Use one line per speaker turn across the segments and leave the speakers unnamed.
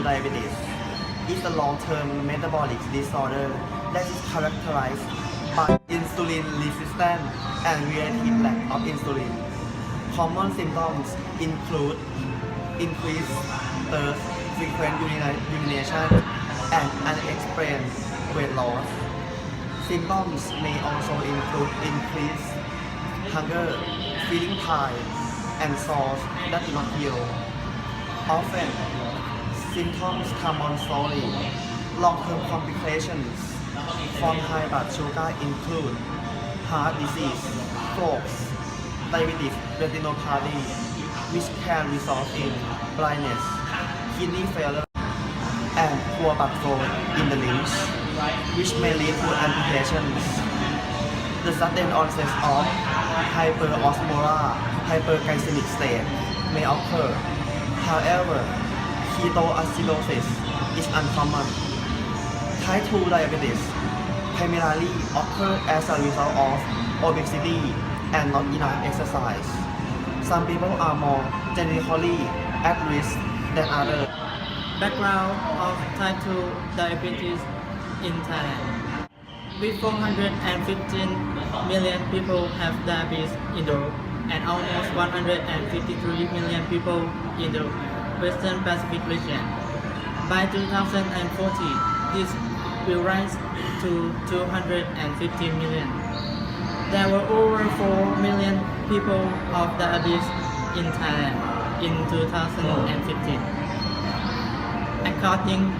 diabetes is a long-term metabolic disorder that is characterized by insulin resistance and relative lack of insulin. Common symptoms include increased thirst, frequent urination, and unexplained weight loss. Symptoms may also include increased hunger, feeling tired, and sores that do not heal. Often, symptoms come on slowly. Long-term complications from high blood sugar include heart disease, strokes, diabetes retinopathy, which can result in blindness, kidney failure, and poor blood flow in the limbs, which may lead to amputations. The sudden onset of hyperosmolar hyperglycemic state may occur. However, ketoacidosis is uncommon. Type 2 diabetes primarily occurs as a result of obesity and not enough exercise. Some people are more genetically at risk than others.
Background of type 2 diabetes in Thailand. With 415 million people have diabetes in the world and almost 153 million people in the Western Pacific region. By 2040, this will rise to 250 million. There were over 4 million people of diabetes in Thailand in 2015. According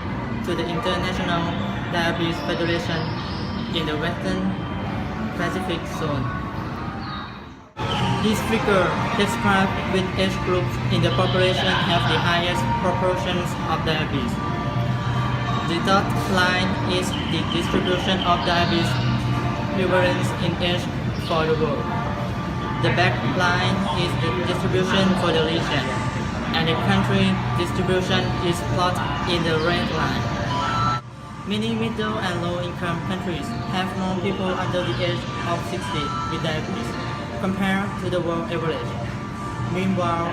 to the International Diabetes Federation in the Western Pacific Zone. This figure describes which age groups in the population have the highest proportions of diabetes. The dotted line is the distribution of diabetes prevalence in age for the world. The black line is the distribution for the region, and the country distribution is plotted in the red line. Many middle and low-income countries have more people under the age of 60 with diabetes compared to the world average. Meanwhile,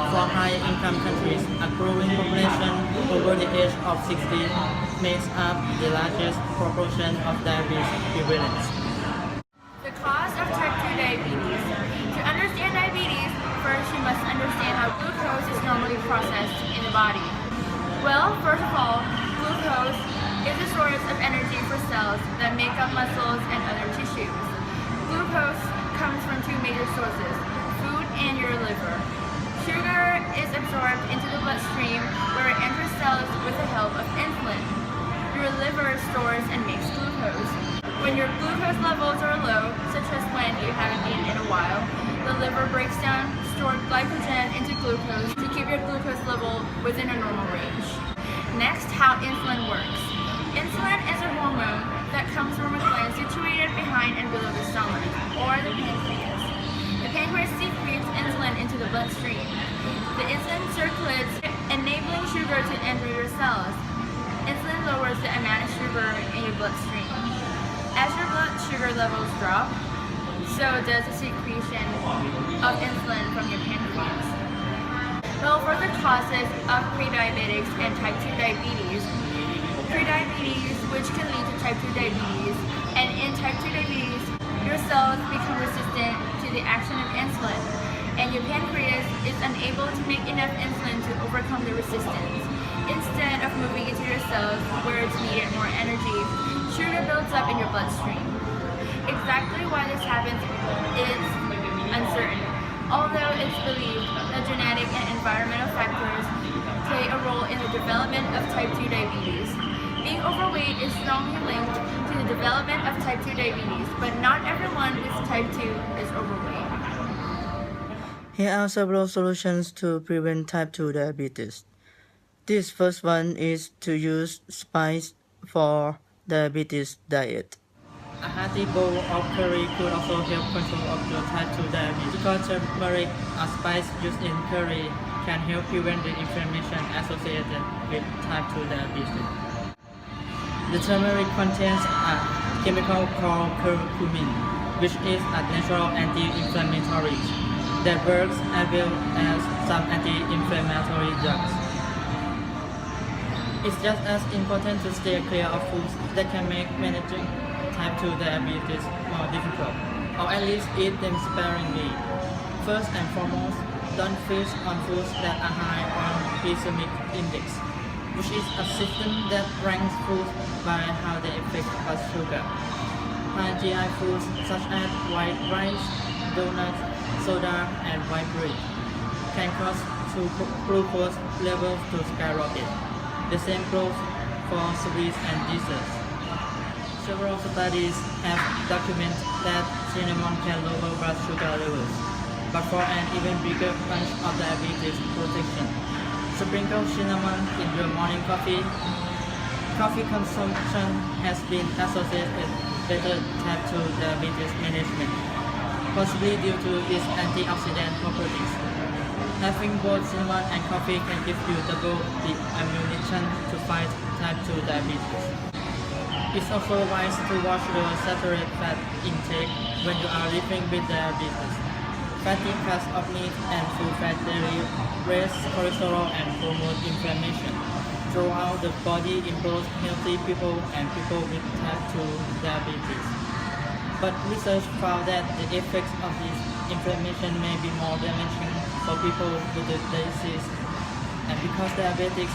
for high-income countries, a growing population over the age of 60 makes up the largest proportion of diabetes prevalence.
The cause of type 2 diabetes. To understand diabetes, first you must understand how glucose is normally processed in the body. Well, first of all, glucose is a source of energy for cells that make up muscles and other tissues. Glucose comes from two major sources, food and your liver. Sugar is absorbed into the bloodstream where it enters cells with the help of insulin. Your liver stores and makes glucose. When your glucose levels are low, such as when you haven't eaten in a while, the liver breaks down stored glycogen into glucose to keep your glucose level within a normal range. Next, how insulin works. Insulin is a hormone that comes from a gland situated behind and below the stomach, or the pancreas. The pancreas secretes insulin into the bloodstream. The insulin circulates, enabling sugar to enter your cells. Insulin lowers the amount of sugar in your bloodstream. As your blood sugar levels drop, so does the secretion of insulin from your pancreas. Well, for the causes of prediabetics and type 2 diabetes, prediabetes, which can lead to type 2 diabetes, and in type 2 diabetes, your cells become resistant to the action of insulin, and your pancreas is unable to make enough insulin to overcome the resistance. Instead of moving into your cells where it's needed more energy, sugar builds up in your bloodstream. Exactly why this happens is uncertain, although it's believed that genetic and environmental factors play a role in the development of type 2 diabetes. Being overweight is strongly linked to the development of type 2 diabetes, but not everyone with type 2 is overweight.
Here are several solutions to prevent type 2 diabetes. This first one is to use spice for diabetes diet. A hearty bowl of curry could also help control of your type 2 diabetes because turmeric, a spice used in curry, can help prevent the inflammation associated with type 2 diabetes. The turmeric contains a chemical called curcumin, which is a natural anti-inflammatory that works as well as some anti-inflammatory drugs. It's just as important to stay clear of foods that can make managing type 2 diabetes more difficult, or at least eat them sparingly. First and foremost, don't feast on foods that are high on glycemic index, which is a system that ranks foods by how they affect blood sugar. High GI foods such as white rice, donuts, soda, and white bread can cause glucose levels to skyrocket. The same goes for sweets and desserts. Several studies have documented that cinnamon can lower blood sugar levels, but for an even bigger bunch of diabetes protection, sprinkle cinnamon in your morning coffee. Coffee consumption has been associated with better type 2 diabetes management, possibly due to its antioxidant properties. Having both cinnamon and coffee can give you double the ammunition to fight type 2 diabetes. It's also wise to watch the saturated fat intake when you are living with diabetes. Fatty fats of meat and full fat dairy raise cholesterol and promote inflammation throughout the body in both healthy people and people with type 2 diabetes. But research found that the effects of this inflammation may be more damaging for people with the disease, and because diabetics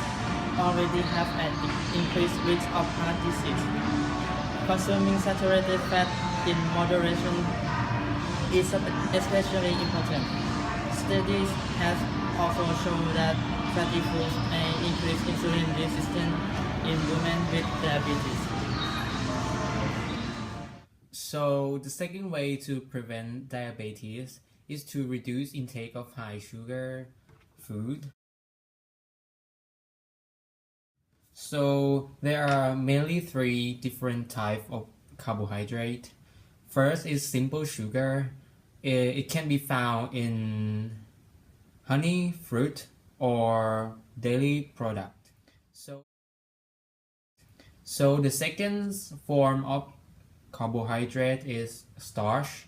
already have an increased risk of heart disease. Consuming saturated fat in moderation is especially important. Studies have also shown that fatty foods may increase insulin resistance in women with diabetes.
So the second way to prevent diabetes is to reduce intake of high sugar food. So there are mainly three different types of carbohydrate. First is simple sugar. It can be found in honey, fruit, or dairy product. So the second form of carbohydrate is starch.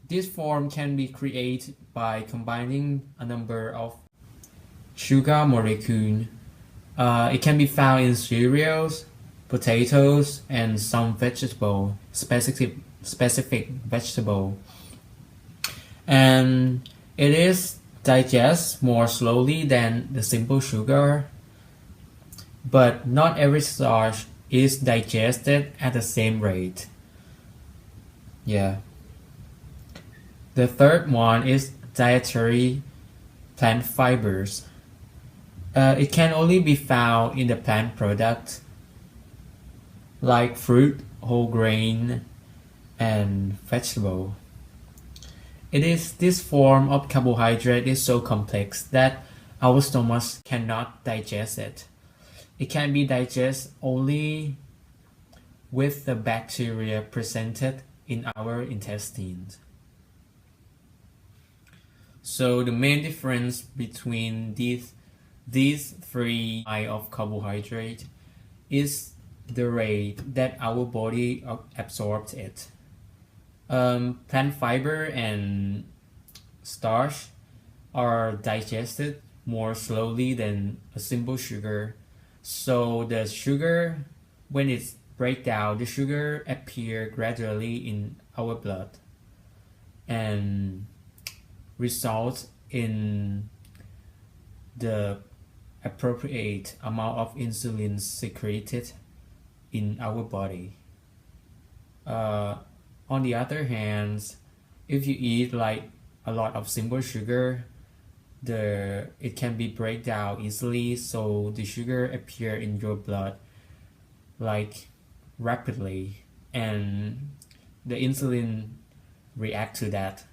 This form can be created by combining a number of sugar molecules. It can be found in cereals, potatoes, and some specific vegetable. And it is digested more slowly than the simple sugar, but not every starch is digested at the same rate. Yeah. The third one is dietary plant fibers. It can only be found in the plant products like fruit, whole grain, and vegetable. This form of carbohydrate is so complex that our stomachs cannot digest it. It can be digested only with the bacteria presented in our intestines. So the main difference between these three types of carbohydrate is the rate that our body absorbs it. Plant fiber and starch are digested more slowly than a simple sugar. So the sugar, when it's break down, the sugar appear gradually in our blood and results in the appropriate amount of insulin secreted in our body. On the other hand, if you eat like a lot of simple sugar, it can be break down easily, so the sugar appear in your blood like rapidly, and the insulin react to that.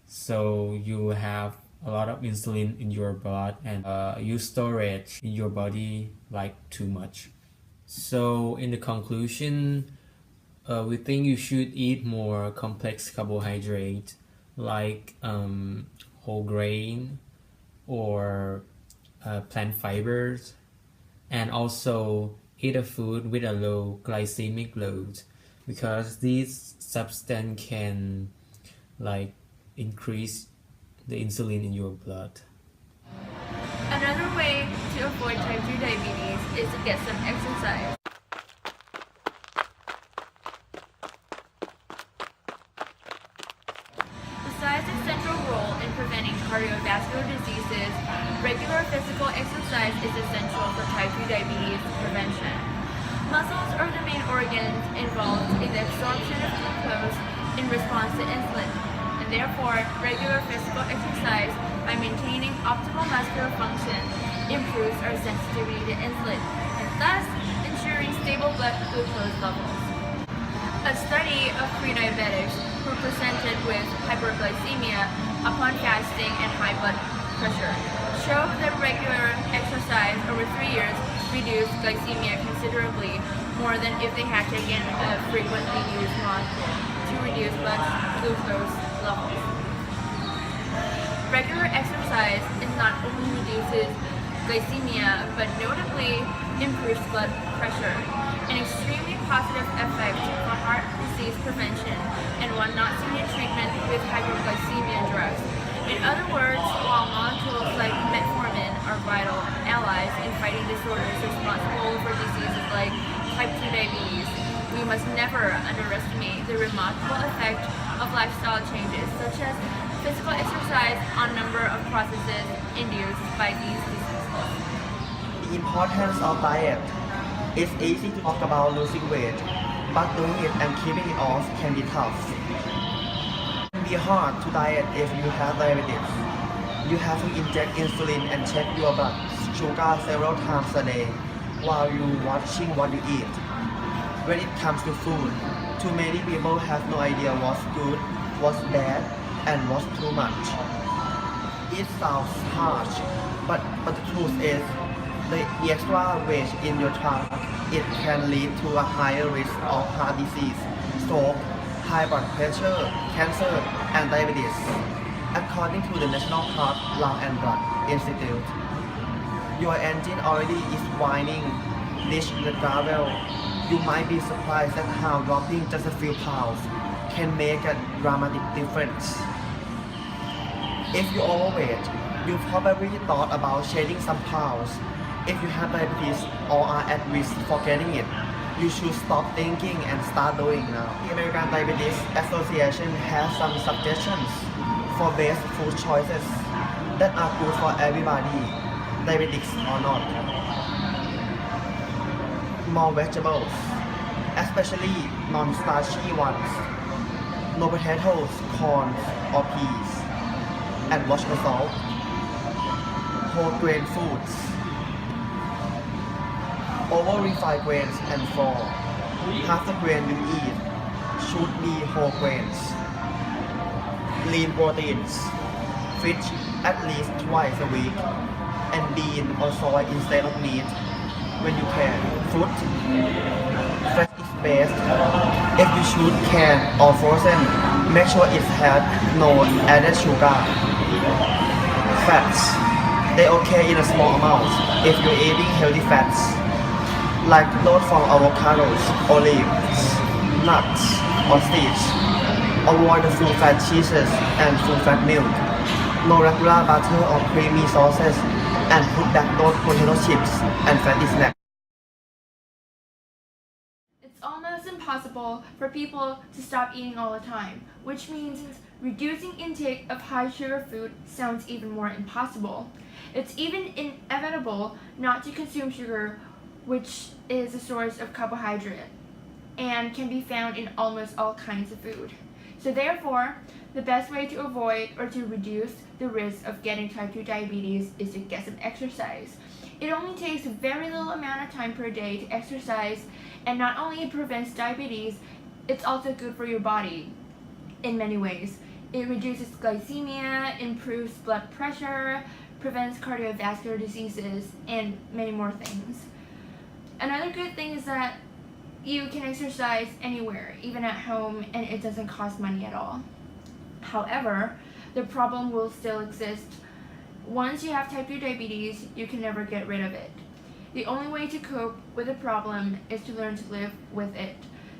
So you have a lot of insulin in your blood, and you storage in your body like too much. So in the conclusion, we think you should eat more complex carbohydrate like whole grain or plant fibers, and also eat a food with a low glycemic load, because these substance can like increase the insulin in your blood.
Another way to avoid type 2 diabetes is to get some exercise. Besides its central role in preventing cardiovascular diseases, regular physical exercise is essential for type 2 diabetes prevention. Muscles are the main organs involved in the absorption of glucose in response to insulin, and therefore regular physical exercise by maintaining optimal muscular function improves our sensitivity to insulin, and thus ensuring stable blood glucose levels. A study of pre-diabetics who presented with hyperglycemia upon fasting and high blood pressure showed that regular exercise over 3 years reduced glycemia considerably more than if they had taken a frequently used molecule to reduce blood glucose levels. Regular exercise not only reduces glycemia but notably improves blood pressure, an extremely positive effect for heart disease prevention and one not seen in treatment with hyperglycemia drugs. In other words, while molecules like metformin are vital allies in fighting disorders responsible for diseases like type 2 diabetes, we must never underestimate the remarkable effect of lifestyle changes such as physical exercise on number of processes induced by these diseases.
The importance of diet. It's easy to talk about losing weight, but doing it and keeping it off can be tough. It can be hard to diet if you have diabetes. You have to inject insulin and check your blood sugar several times a day while you watching what you eat. When it comes to food, too many people have no idea what's good, what's bad, and what's too much. It sounds harsh, but the truth is, the extra weight in your trunk, it can lead to a higher risk of heart disease, stroke, high blood pressure, cancer, and diabetes. According to the National Heart, Lung and Blood Institute, your engine already is whining, reach the gravel. You might be surprised at how dropping just a few pounds can make a dramatic difference. If you're overweight, you probably thought about shedding some pounds. If you have diabetes or are at risk for getting it, you should stop thinking and start doing now. The American Diabetes Association has some suggestions for best food choices that are good for everybody, diabetics or not. More vegetables, especially non-starchy ones. No potatoes, corn or peas, and watch the salt. Whole grain foods. Over refined grains and flour. Half the grain you eat should be whole grains. Lean proteins. Fish at least twice a week, and bean or soy instead of meat when you can. Fruit. Fresh is best. If you shoot canned or frozen, make sure it has no added sugar. Fats. They're okay in a small amount if you're eating healthy fats, like those from avocados, olives, nuts, or seeds. Avoid the full-fat cheeses and full-fat milk. No regular butter or creamy sauces, and put back those potato chips and fatty snacks.
It's almost impossible for people to stop eating all the time, which means reducing intake of high sugar food sounds even more impossible. It's even inevitable not to consume sugar, which is a source of carbohydrate and can be found in almost all kinds of food. So therefore, the best way to avoid or to reduce the risk of getting type 2 diabetes is to get some exercise. It only takes a very little amount of time per day to exercise, and not only it prevents diabetes, it's also good for your body in many ways. It reduces glycemia, improves blood pressure, prevents cardiovascular diseases, and many more things. Another good thing is that you can exercise anywhere, even at home, and it doesn't cost money at all. However, the problem will still exist. Once you have type 2 diabetes, you can never get rid of it. The only way to cope with the problem is to learn to live with it.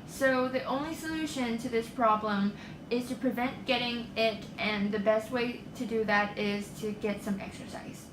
So the only solution to this problem is to prevent getting it, and the best way to do that is to get some exercise.